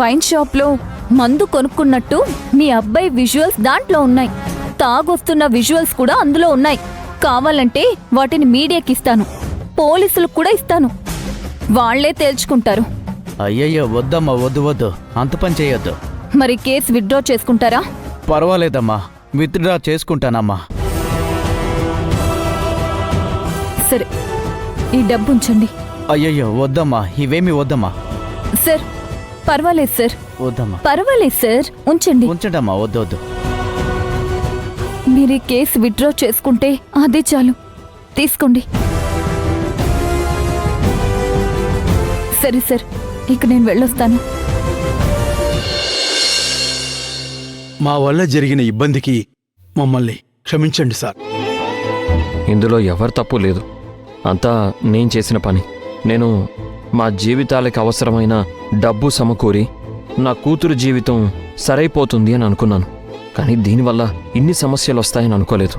Wine షాప్లో మందు కొనుక్కున్నట్టు మీ అబ్బాయి విజువల్స్ దాంట్లో ఉన్నాయి. తాగొస్తున్న విజువల్స్ కూడా అందులో ఉన్నాయి. కావాలంటే వాటిని మీడియాకి ఇస్తాను, పోలీసులకు కూడా ఇస్తాను. వాళ్లే తేల్చుకుంటారు. అయ్యయ్యో వద్దమ్మా, వద్దు వద్దు, అంత పని చేయొద్దు. మరి కేసు విత్డ్రా చేసుకుంటారా? పర్వాలేదమ్మా, విత్డ్రా చేసుకుంటానమ్మా. సరే, ఈ డబ్బు ఉంచండి. అయ్యయ్యో వద్దమ్మా, ఇవేమీ వద్దమ్మా. సార్ పర్వాలేదు సార్, వద్దమ్మా, పర్వాలేదు సార్, ఉంచండి. ఉంచండమ్మా, వద్దు వద్దు. మీరు ఈ కేసు విత్డ్రా చేసుకుంటే అదే చాలు. తీసుకోండి. సరే సార్, ఇక నేను వెళ్ళొస్తాను. మా వల్ల జరిగిన ఇబ్బందికి మమ్మల్ని క్షమించండి సార్. ఇందులో ఎవరి తప్పు లేదు, అంతా నేను చేసిన పని. నేను మా జీవితాలకు అవసరమైన డబ్బు సమకూరి నా కూతురు జీవితం సరైపోతుంది అని అనుకున్నాను. కానీ దీనివల్ల ఇన్ని సమస్యలు వస్తాయని అనుకోలేదు.